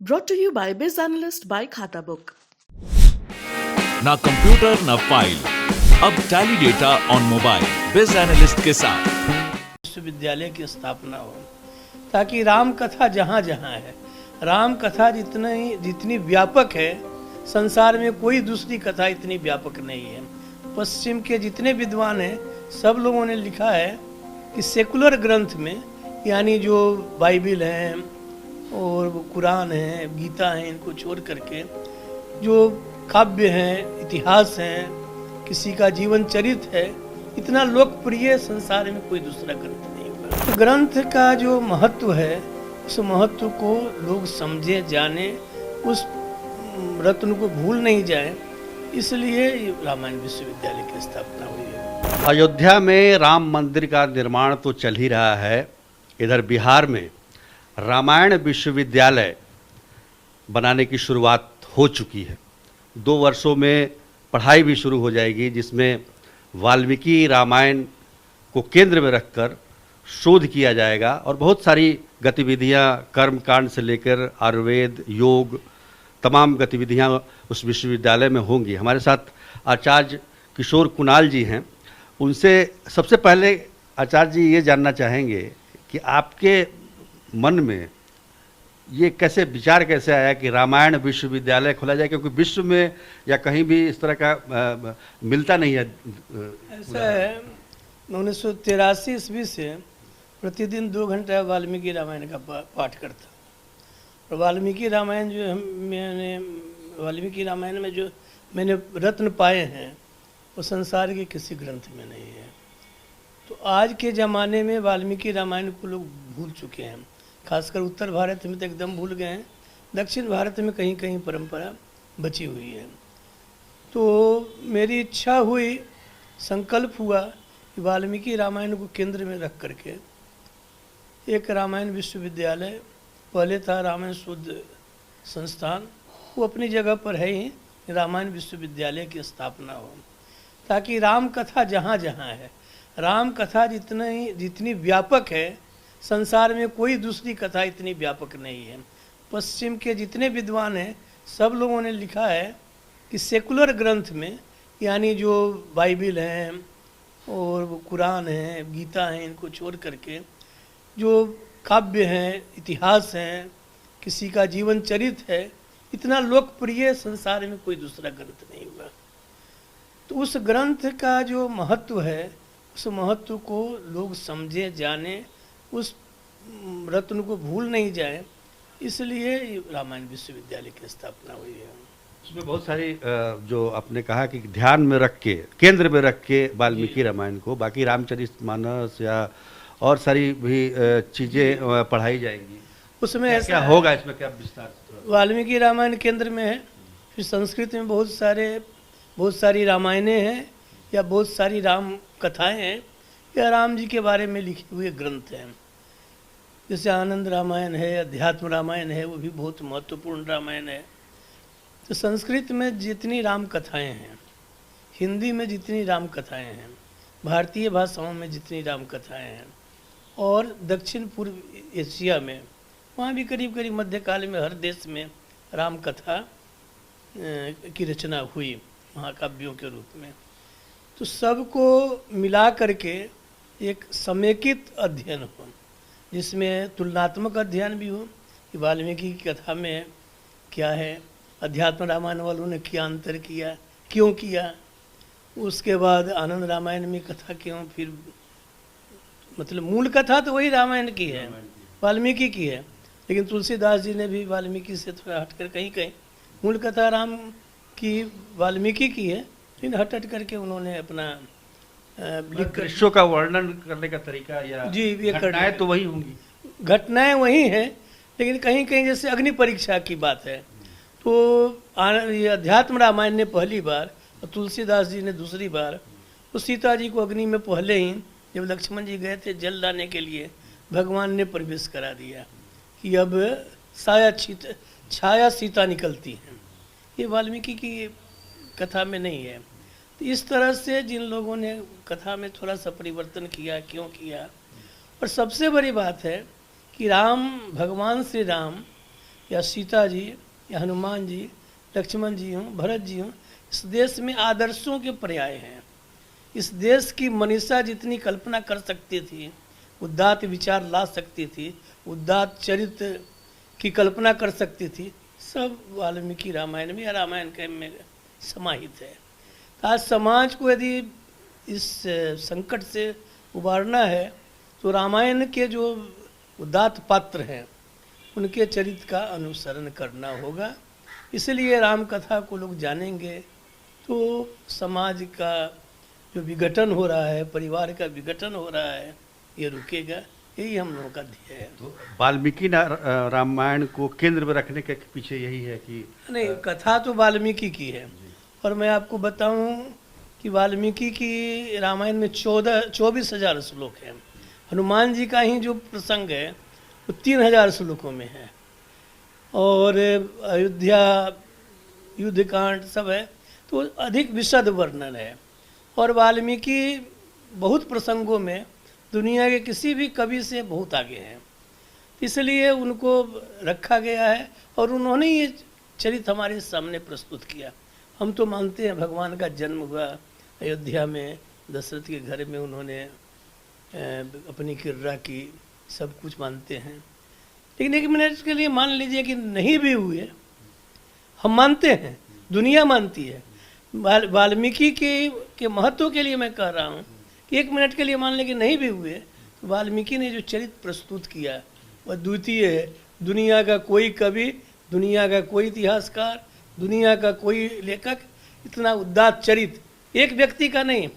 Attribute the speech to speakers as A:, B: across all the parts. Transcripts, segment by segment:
A: Brought to you by Biz Analyst by Khata Book.
B: ना computer ना file, अब tally data on mobile बिज analyst के साथ।
C: विश्वविद्यालय की स्थापना हो ताकि राम कथा जहाँ जहाँ है, राम कथा जितनी व्यापक है, संसार में कोई दूसरी कथा इतनी व्यापक नहीं है। पश्चिम के जितने विद्वान हैं सब लोगों ने लिखा है कि सेकुलर ग्रंथ में, यानी जो बाइबिल हैं और कुरान है, गीता है, इनको छोड़ करके जो काव्य हैं, इतिहास हैं, किसी का जीवन चरित्र है, इतना लोकप्रिय संसार में कोई दूसरा ग्रंथ नहीं हुआ। तो ग्रंथ का जो महत्व है, उस महत्व को लोग समझे, जाने, उस रत्न को भूल नहीं जाए, इसलिए रामायण विश्वविद्यालय की स्थापना हुई है।
D: अयोध्या में राम मंदिर का निर्माण तो चल ही रहा है, इधर बिहार में रामायण विश्वविद्यालय बनाने की शुरुआत हो चुकी है। 2 वर्षों में पढ़ाई भी शुरू हो जाएगी, जिसमें वाल्मीकि रामायण को केंद्र में रखकर शोध किया जाएगा और बहुत सारी गतिविधियां, कर्मकांड से लेकर आयुर्वेद, योग, तमाम गतिविधियां उस विश्वविद्यालय में होंगी। हमारे साथ आचार्य किशोर कुणाल जी हैं। उनसे सबसे पहले आचार्य जी ये जानना चाहेंगे कि आपके मन में ये कैसे आया कि रामायण विश्वविद्यालय खोला जाए, क्योंकि विश्व में या कहीं भी इस तरह का मिलता नहीं है।
C: ऐसा है, 1983 ईस्वी से प्रतिदिन 2 घंटा वाल्मीकि रामायण का पाठ करता। और वाल्मीकि रामायण वाल्मीकि रामायण में जो मैंने रत्न पाए हैं वो संसार के किसी ग्रंथ में नहीं है। तो आज के ज़माने में वाल्मीकि रामायण को लोग भूल चुके हैं, खासकर उत्तर भारत में तो एकदम भूल गए हैं। दक्षिण भारत में कहीं कहीं परंपरा बची हुई है। तो मेरी इच्छा हुई, संकल्प हुआ कि वाल्मीकि रामायण को केंद्र में रख करके एक रामायण विश्वविद्यालय, पहले था रामायण शोध संस्थान, वो अपनी जगह पर है ही, रामायण विश्वविद्यालय की स्थापना हो ताकि राम कथा जहाँ जहाँ है, राम कथा जितनी व्यापक है, संसार में कोई दूसरी कथा इतनी व्यापक नहीं है। पश्चिम के जितने विद्वान हैं सब लोगों ने लिखा है कि सेकुलर ग्रंथ में, यानी जो बाइबिल हैं और कुरान है, गीता है, इनको छोड़ करके जो काव्य हैं, इतिहास हैं, किसी का जीवन चरित्र है, इतना लोकप्रिय संसार में कोई दूसरा ग्रंथ नहीं हुआ। तो उस ग्रंथ का जो महत्व है, उस महत्व को लोग समझे, जाने, उस रत्न को भूल नहीं जाए, इसलिए रामायण विश्वविद्यालय की स्थापना हुई है।
D: इसमें बहुत सारी जो आपने कहा कि ध्यान में रख के, केंद्र में रख के वाल्मीकि रामायण को, बाकी रामचरितमानस या और सारी भी चीज़ें पढ़ाई जाएंगी।
C: उसमें
D: क्या,
C: ऐसा
D: क्या होगा, इसमें क्या विस्तार?
C: वाल्मीकि रामायण केंद्र में है। फिर संस्कृत में बहुत सारी रामायणें हैं या बहुत सारी राम कथाएं हैं या राम जी के बारे में लिखे हुए ग्रंथ हैं। जैसे आनंद रामायण है, अध्यात्म रामायण है, वो भी बहुत महत्वपूर्ण रामायण है। तो संस्कृत में जितनी राम कथाएं हैं, हिंदी में जितनी राम कथाएं हैं, भारतीय भाषाओं में जितनी राम कथाएं हैं, और दक्षिण पूर्व एशिया में, वहाँ भी करीब करीब मध्यकाल में हर देश में राम कथा की रचना हुई महाकाव्यों के रूप में। तो सबको मिला करके एक समेकित अध्ययन हो, जिसमें तुलनात्मक अध्ययन भी हो कि वाल्मीकि की कथा में क्या है, अध्यात्म रामायण वालों ने क्या अंतर किया, क्यों किया, उसके बाद आनंद रामायण में कथा क्यों, फिर मतलब मूल कथा तो वही रामायण की है, वाल्मीकि की है, लेकिन तुलसीदास जी ने भी वाल्मीकि से थोड़ा हटकर कहीं कहीं मूल कथा राम की वाल्मीकि की है, लेकिन हट करके उन्होंने अपना
D: दृश्यों का वर्णन करने का तरीका या
C: जी, ये
D: घटनाएं तो वही होंगी,
C: घटनाएं वही हैं, लेकिन कहीं कहीं जैसे अग्नि परीक्षा की बात है, तो ये अध्यात्म रामायण ने पहली बार और तुलसीदास जी ने दूसरी बार, तो सीता जी को अग्नि में पहले ही जब लक्ष्मण जी गए थे जल लाने के लिए, भगवान ने प्रवेश करा दिया कि अब छाया सीता निकलती है। ये वाल्मीकि की कथा में नहीं है। तो इस तरह से जिन लोगों ने कथा में थोड़ा सा परिवर्तन किया, क्यों किया, और सबसे बड़ी बात है कि भगवान श्री राम या सीता जी या हनुमान जी, लक्ष्मण जी हों, भरत जी हों, इस देश में आदर्शों के पर्याय हैं। इस देश की मनीषा जितनी कल्पना कर सकती थी, उदात्त विचार ला सकती थी, उदात्त चरित्र की कल्पना कर सकती थी, सब वाल्मीकि रामायण में या रामायण के में समाहित है। आज समाज को यदि इस संकट से उबारना है तो रामायण के जो उदात्त पात्र हैं उनके चरित्र का अनुसरण करना होगा। इसलिए राम कथा को लोग जानेंगे तो समाज का जो विघटन हो रहा है, परिवार का विघटन हो रहा है, ये रुकेगा। यही हम लोगों का ध्येय है।
D: तो वाल्मीकि रामायण को केंद्र में रखने के पीछे यही है कि
C: नहीं, कथा तो वाल्मीकि की है। और मैं आपको बताऊं कि वाल्मीकि की रामायण में 24,000 श्लोक हैं। हनुमान जी का ही जो प्रसंग है वो 3,000 श्लोकों में है। और अयोध्या युद्धकांड सब है तो अधिक विशद वर्णन है। और वाल्मीकि बहुत प्रसंगों में दुनिया के किसी भी कवि से बहुत आगे हैं, इसलिए उनको रखा गया है और उन्होंने ये चरित्र हमारे सामने प्रस्तुत किया। हम तो मानते हैं भगवान का जन्म हुआ अयोध्या में, दशरथ के घर में उन्होंने अपनी किर्रा की, सब कुछ मानते हैं। लेकिन एक मिनट के लिए मान लीजिए कि नहीं भी हुए, हम मानते हैं, दुनिया मानती है। वाल्मीकि के महत्व के लिए मैं कह रहा हूँ कि एक मिनट के लिए मान लें कि नहीं भी हुए, तो वाल्मीकि ने जो चरित्र प्रस्तुत किया वह द्वितीय है। दुनिया का कोई कवि, दुनिया का कोई इतिहासकार, दुनिया का कोई लेखक इतना उदात्त चरित्र एक व्यक्ति का नहीं,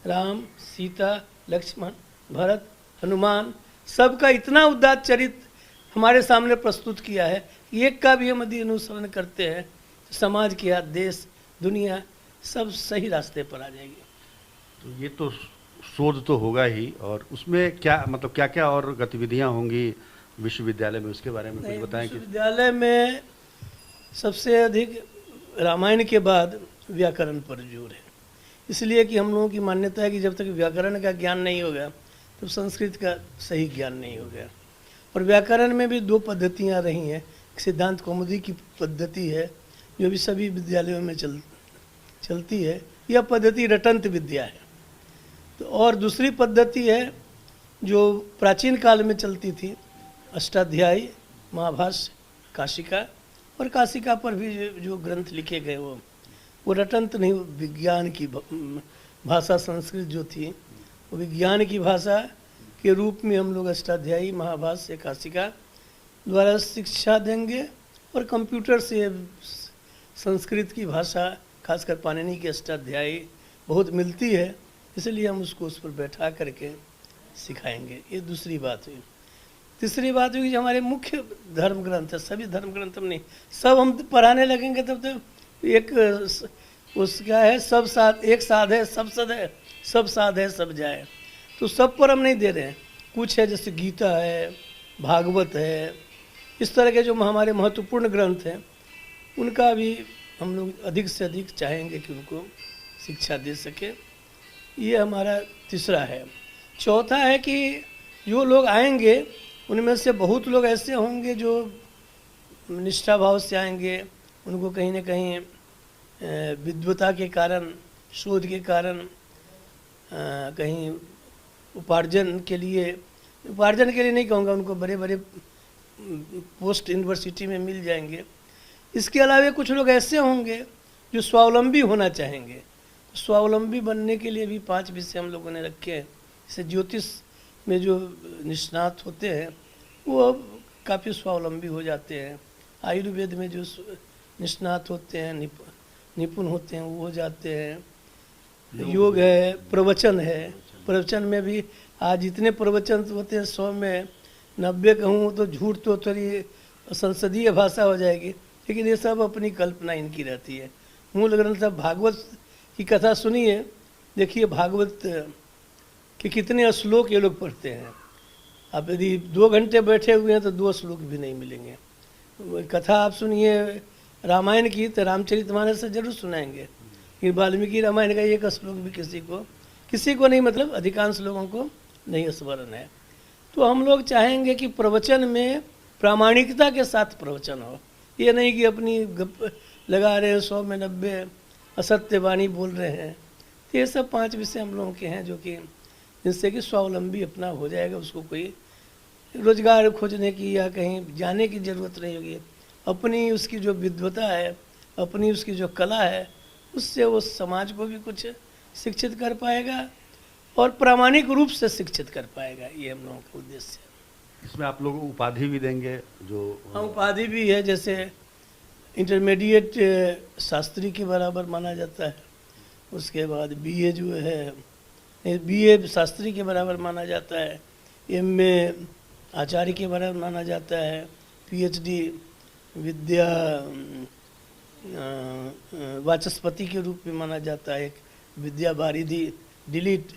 C: राम, सीता, लक्ष्मण, भरत, हनुमान, सबका इतना उदात्त चरित्र हमारे सामने प्रस्तुत किया है कि एक का भी हम यदि अनुसरण करते हैं तो समाज की, देश, दुनिया सब सही रास्ते पर आ जाएगी।
D: तो ये तो शोध तो होगा ही, और उसमें क्या मतलब क्या क्या और गतिविधियां होंगी विश्वविद्यालय में, उसके बारे में कुछ बताएं। कि
C: विश्वविद्यालय में सबसे अधिक रामायण के बाद व्याकरण पर जोर है, इसलिए कि हम लोगों की मान्यता है कि जब तक व्याकरण का ज्ञान नहीं होगा तो संस्कृत का सही ज्ञान नहीं होगा। और व्याकरण में भी 2 पद्धतियाँ रही हैं। सिद्धांत कौमुदी की पद्धति है जो भी सभी विद्यालयों में चलती है, यह पद्धति रटंत विद्या है। तो और दूसरी पद्धति है जो प्राचीन काल में चलती थी, अष्टाध्यायी, महाभाष्य, काशिका, और काशिका पर भी जो ग्रंथ लिखे गए वो रटंत नहीं, विज्ञान की भाषा संस्कृत जो थी वो विज्ञान की भाषा के रूप में हम लोग अष्टाध्यायी, महाभाष्य, काशिका द्वारा शिक्षा देंगे। और कंप्यूटर से संस्कृत की भाषा, खासकर पाणिनि की अष्टाध्यायी बहुत मिलती है, इसलिए हम उसको उस पर बैठा करके सिखाएंगे। ये दूसरी बात हुई। तीसरी बात हुई कि हमारे मुख्य धर्म ग्रंथ है, सभी धर्म ग्रंथ हम नहीं, सब हम पढ़ाने लगेंगे तब तो एक उसका है, सब साथ, एक साध है, सब सद है, सब साध है, सब जाए। तो सब पर हम नहीं दे रहे हैं, कुछ है जैसे गीता है, भागवत है, इस तरह के जो हमारे महत्वपूर्ण ग्रंथ हैं उनका भी हम लोग अधिक से अधिक चाहेंगे कि उनको शिक्षा दे सके। ये हमारा तीसरा है। चौथा है कि जो लोग आएंगे उनमें से बहुत लोग ऐसे होंगे जो निष्ठा भाव से आएंगे, उनको कहीं ना कहीं विद्वता के कारण, शोध के कारण, कहीं उपार्जन के लिए नहीं कहूँगा, उनको बड़े बड़े पोस्ट यूनिवर्सिटी में मिल जाएंगे। इसके अलावा कुछ लोग ऐसे होंगे जो स्वावलंबी होना चाहेंगे। स्वावलंबी बनने के लिए भी 5 विषय हम लोगों ने रखे हैं। जैसे ज्योतिष में जो निष्णात होते हैं वो काफ़ी स्वावलंबी हो जाते हैं, आयुर्वेद में जो निष्णात होते हैं, निपुण होते हैं, वो हो जाते हैं। योग है, प्रवचन है, प्रवचन में भी आज जितने प्रवचन होते हैं 100 में 90 कहूँ तो झूठ तो थोड़ी संसदीय भाषा हो जाएगी, लेकिन ये सब अपनी कल्पना इनकी रहती है। मूल ग्रंथ भागवत की कथा सुनिए, देखिए भागवत के कितने श्लोक ये लोग पढ़ते हैं। आप यदि 2 घंटे बैठे हुए हैं तो 2 श्लोक भी नहीं मिलेंगे। कथा आप सुनिए रामायण की तो रामचरितमानस से जरूर सुनाएंगे, कि वाल्मीकि रामायण का एक श्लोक भी किसी को नहीं, मतलब अधिकांश लोगों को नहीं स्मरण है। तो हम लोग चाहेंगे कि प्रवचन में प्रामाणिकता के साथ प्रवचन हो। ये नहीं कि अपनी गप लगा रहे हैं, 100 में 90 असत्य वाणी बोल रहे हैं। तो ये सब 5 विषय हम लोगों के हैं जो कि जिनसे कि स्वावलंबी अपना हो जाएगा, उसको कोई रोजगार खोजने की या कहीं जाने की ज़रूरत नहीं होगी। अपनी उसकी जो विद्वता है, अपनी उसकी जो कला है, उससे वो समाज को भी कुछ शिक्षित कर पाएगा और प्रामाणिक रूप से शिक्षित कर पाएगा। ये हम लोगों का उद्देश्य है।
D: इसमें आप लोग उपाधि भी देंगे जो
C: हाँ, उपाधि भी है, जैसे इंटरमीडिएट शास्त्री के बराबर माना जाता है। उसके बाद बीए जो है, बीए शास्त्री के बराबर माना जाता है। एमए आचार्य के बराबर माना जाता है। पीएचडी विद्या वाचस्पति के रूप में माना जाता है। एक विद्या वारिधि डिलीट,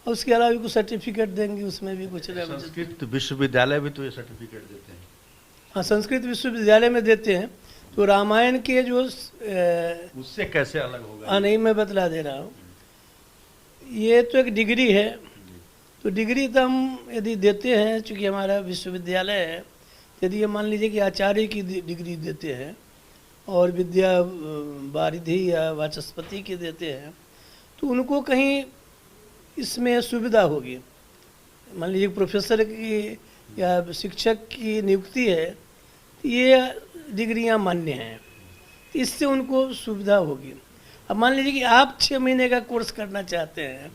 C: और उसके अलावा भी कुछ सर्टिफिकेट देंगे, उसमें भी कुछ
D: संस्कृत विश्वविद्यालय भी तो ये सर्टिफिकेट देते हैं।
C: हाँ, संस्कृत विश्वविद्यालय में देते हैं। तो रामायण के जो
D: उससे कैसे अलग होगा?
C: हाँ, नहीं, मैं बतला दे रहा हूँ। ये तो एक डिग्री है, तो डिग्री तो हम यदि देते हैं, चूँकि हमारा विश्वविद्यालय है, यदि ये मान लीजिए कि आचार्य की डिग्री देते हैं और विद्या वारिधि या वाचस्पति की देते हैं, तो उनको कहीं इसमें सुविधा होगी। मान लीजिए प्रोफेसर की या शिक्षक की नियुक्ति है, तो ये डिग्रियां मान्य हैं, तो इससे उनको सुविधा होगी। अब मान लीजिए कि आप 6 महीने का कोर्स करना चाहते हैं,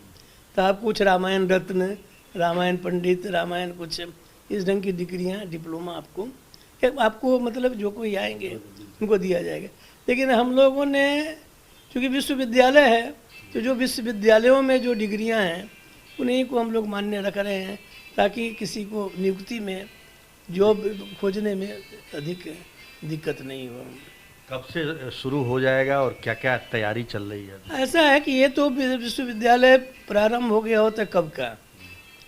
C: तो आप कुछ रामायण रत्न, रामायण पंडित, रामायण कुछ इस ढंग की डिग्रियां, डिप्लोमा आपको मतलब जो कोई आएंगे उनको दिया जाएगा। लेकिन हम लोगों ने, चूँकि विश्वविद्यालय है, तो जो विश्वविद्यालयों में जो डिग्रियां हैं उन्हीं को हम लोग मान्य रख रहे हैं, ताकि किसी को नियुक्ति में, जॉब खोजने में अधिक दिक्कत नहीं हो।
D: कब से शुरू हो जाएगा और क्या क्या तैयारी चल रही है?
C: ऐसा है कि ये तो विश्वविद्यालय प्रारंभ हो गया होता कब का,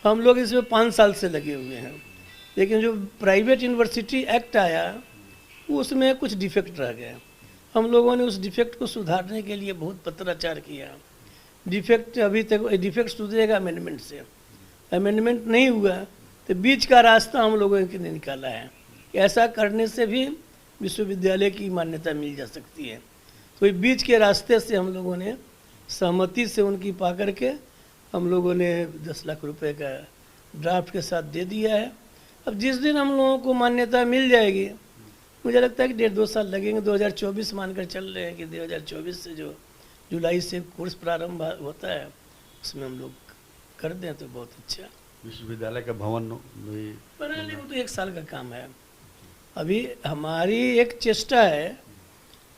C: हम लोग इसमें 5 साल से लगे हुए हैं। लेकिन जो प्राइवेट यूनिवर्सिटी एक्ट आया, उसमें कुछ डिफेक्ट रह गए। हम लोगों ने उस डिफेक्ट को सुधारने के लिए बहुत पत्राचार किया। डिफेक्ट अभी तक, डिफेक्ट सुधरेगा अमेंडमेंट से। अमेंडमेंट नहीं हुआ तो बीच का रास्ता हम लोगों ने निकाला है। ऐसा करने से भी विश्वविद्यालय की मान्यता मिल जा सकती है। तो ये बीच के रास्ते से हम लोगों ने सहमति से उनकी पा करके हम लोगों ने 10 लाख रुपए का ड्राफ्ट के साथ दे दिया है। अब जिस दिन हम लोगों को मान्यता मिल जाएगी, मुझे लगता है कि 1.5-2 साल लगेंगे। 2024 मानकर चल रहे हैं कि 2024 से जो जुलाई से कोर्स प्रारंभ होता है, उसमें हम लोग कर दें तो बहुत अच्छा।
D: विश्वविद्यालय का भवन भी
C: बनाने को तो 1 साल का काम है। अभी हमारी एक चेष्टा है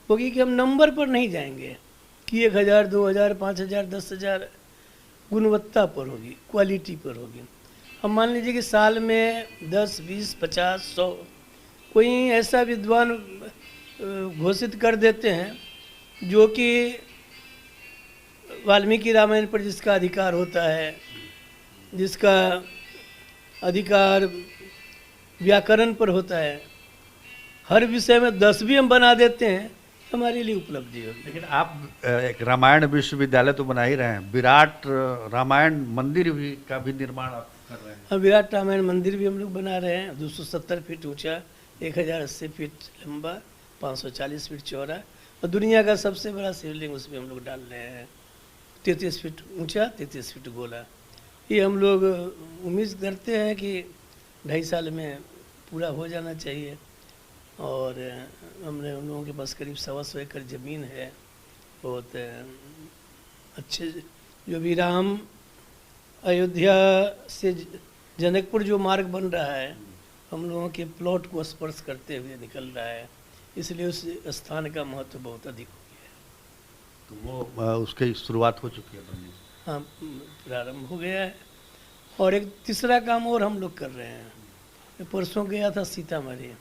C: होगी कि हम नंबर पर नहीं जाएंगे कि 1000, 2000, 5000, 10,000, गुणवत्ता पर होगी, क्वालिटी पर होगी। हम मान लीजिए कि साल में 10, 20, 50, 100 कोई ऐसा विद्वान घोषित कर देते हैं जो कि वाल्मीकि रामायण पर जिसका अधिकार होता है, जिसका अधिकार व्याकरण पर होता है, हर विषय में 10 भी हम बना देते हैं, हमारे लिए उपलब्धि होगी।
D: लेकिन आप एक रामायण विश्वविद्यालय तो बना ही रहे हैं, विराट रामायण मंदिर भी का भी निर्माण आप कर रहे हैं।
C: हाँ, विराट रामायण मंदिर भी हम लोग बना रहे हैं। 270 फीट ऊंचा, 1080 फीट लंबा, 540 फीट चौड़ा, और दुनिया का सबसे बड़ा शिवलिंग उसमें हम लोग डाल रहे हैं। 33 फीट ऊंचा, 33 फीट गोला। ये हम लोग उम्मीद करते हैं कि 2.5 साल में पूरा हो जाना चाहिए। और हमने उन लोगों के पास करीब 125 एकड़ ज़मीन है। बहुत अच्छे, जो भी राम अयोध्या से जनकपुर जो मार्ग बन रहा है, हम लोगों के प्लॉट को स्पर्श करते हुए निकल रहा है, इसलिए उस स्थान का महत्व बहुत अधिक हो गया है।
D: तो वो उसकी शुरुआत हो चुकी है बनने?
C: हाँ, प्रारंभ हो गया है। और एक तीसरा काम और हम लोग कर रहे हैं। मैं परसों गया था सीतामढ़ी।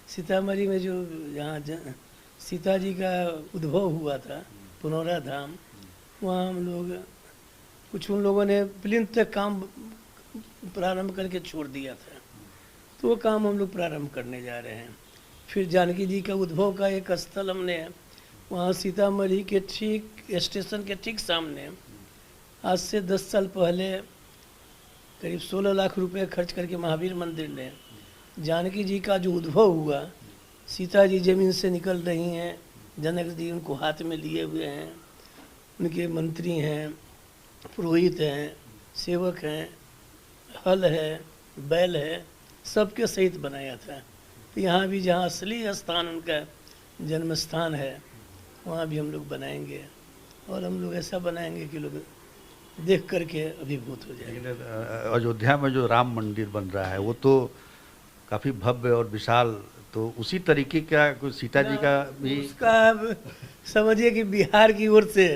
C: सीतामढ़ी में जो जहाँ सीता जी का उद्भव हुआ था, पुनौरा धाम, वहाँ हम लोग कुछ उन लोगों ने प्लिंथ तक काम प्रारंभ करके छोड़ दिया था, तो वो काम हम लोग प्रारंभ करने जा रहे हैं। फिर जानकी जी का उद्भव का एक स्थल हमने वहाँ सीतामढ़ी के ठीक स्टेशन के ठीक सामने आज से 10 साल पहले करीब 16 लाख रुपए खर्च करके महावीर मंदिर ने जानकी जी का जो उद्भव हुआ, सीता जी जमीन से निकल रही हैं, जनक जी उनको हाथ में लिए हुए हैं, उनके मंत्री हैं, पुरोहित हैं, सेवक हैं, हल है, बैल है, सबके सहित बनाया था। तो यहाँ भी जहाँ असली स्थान उनका जन्म स्थान है, वहाँ भी हम लोग बनाएंगे, और हम लोग ऐसा बनाएंगे कि लोग देख करके अभिभूत हो जाएंगे।
D: लेकिन अयोध्या में जो राम मंदिर बन रहा है वो तो काफ़ी भव्य और विशाल, तो उसी तरीके का कुछ सीता जी का भी
C: उसका अब समझिए कि बिहार की ओर से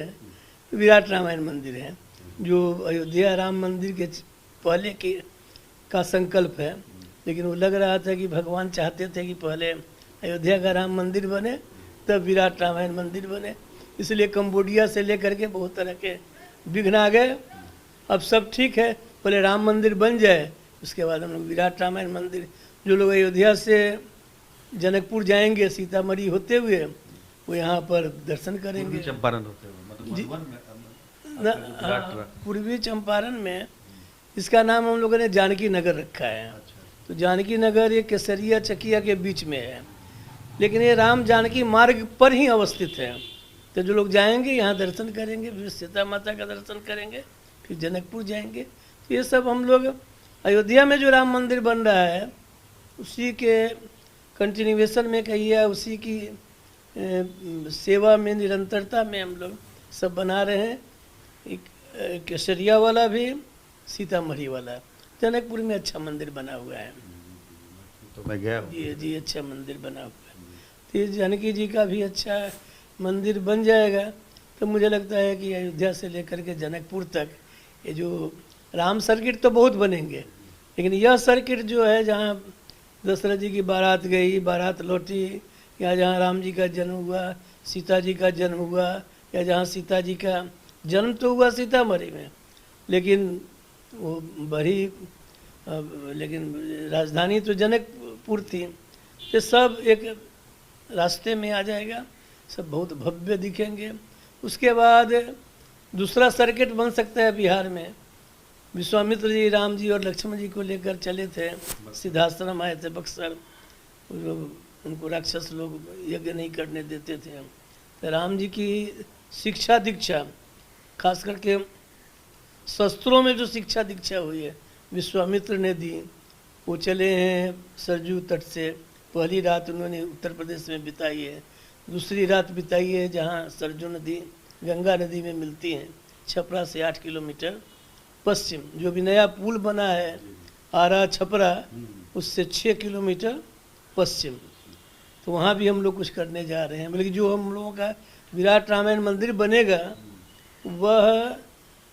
C: विराट रामायण मंदिर है, जो अयोध्या राम मंदिर के पहले के का संकल्प है। लेकिन वो लग रहा था कि भगवान चाहते थे कि पहले अयोध्या का राम मंदिर बने, तब विराट रामायण मंदिर बने, इसलिए कंबोडिया से लेकर के बहुत तरह के विघ्न आ गए। अब सब ठीक है, पहले राम मंदिर बन जाए, उसके बाद हम लोग विराट रामायण मंदिर, जो लोग अयोध्या से जनकपुर जाएंगे सीतामढ़ी होते हुए, वो यहाँ पर दर्शन करेंगे।
D: चंपारण होते हुए मतलब
C: जी।
D: मधुबन में
C: पूर्वी चंपारण में इसका नाम हम लोगों ने जानकी नगर रखा है। तो जानकी नगर ये केसरिया चकिया के बीच में है, लेकिन ये राम जानकी मार्ग पर ही अवस्थित है। तो जो लोग जाएंगे यहाँ दर्शन करेंगे, फिर सीता माता का दर्शन करेंगे, फिर जनकपुर जाएंगे। तो ये सब हम लोग अयोध्या में जो राम मंदिर बन रहा है उसी के कंटिन्यूएशन में कहिए, उसी की सेवा में, निरंतरता में हम लोग सब बना रहे हैं। एक केसरिया वाला भी, सीतामढ़ी वाला, जनकपुर में अच्छा मंदिर बना हुआ है।
D: तो मैं गया
C: जी अच्छा मंदिर बना हुआ है। तो ये जानकी जी का भी अच्छा मंदिर बन जाएगा, तो मुझे लगता है कि अयोध्या से लेकर के जनकपुर तक ये जो राम सर्किट तो बहुत बनेंगे, लेकिन यह सर्किट जो है जहाँ दशरथ जी की बारात गई, बारात लौटी, या जहाँ राम जी का जन्म हुआ, सीता जी का जन्म हुआ, या जहाँ सीता जी का जन्म तो हुआ सीतामढ़ी में, लेकिन वो बड़ी लेकिन राजधानी तो जनकपुर थी। तो सब एक रास्ते में आ जाएगा, सब बहुत भव्य दिखेंगे। उसके बाद दूसरा सर्किट बन सकता है बिहार में। विश्वामित्र जी राम जी और लक्ष्मण जी को लेकर चले थे, सिद्धाश्रम आए थे बक्सर, उनको राक्षस लोग यज्ञ नहीं करने देते थे। तो राम जी की शिक्षा दीक्षा, खास करके शस्त्रों में जो शिक्षा दीक्षा हुई है विश्वामित्र ने दी। वो चले हैं सरजू तट से, पहली रात उन्होंने उत्तर प्रदेश में बिताई है, दूसरी रात बिताई है जहाँ सरजू नदी गंगा नदी में मिलती है, छपरा से 8 किलोमीटर पश्चिम। जो भी नया पुल बना है आरा छपरा, उससे 6 किलोमीटर पश्चिम, तो वहाँ भी हम लोग कुछ करने जा रहे हैं। बल्कि जो हम लोगों का विराट रामायण मंदिर बनेगा, वह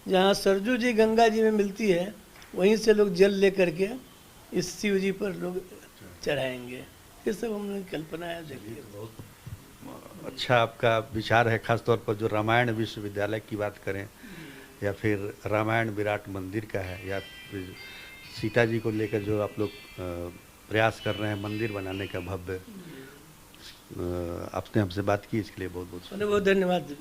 C: जहाँ सरजू जी गंगा जी में मिलती है, वहीं से लोग जल लेकर के इस शिव जी पर लोग चढ़ाएंगे। ये सब हमने कल्पना है। देखिए
D: अच्छा आपका विचार है, खासतौर पर जो रामायण विश्वविद्यालय की बात करें, या फिर रामायण विराट मंदिर का है, या फिर सीता जी को लेकर जो आप लोग प्रयास कर रहे हैं मंदिर बनाने का भव्य, आपने हमसे बात की, इसके लिए बहुत बहुत
C: बहुत धन्यवाद।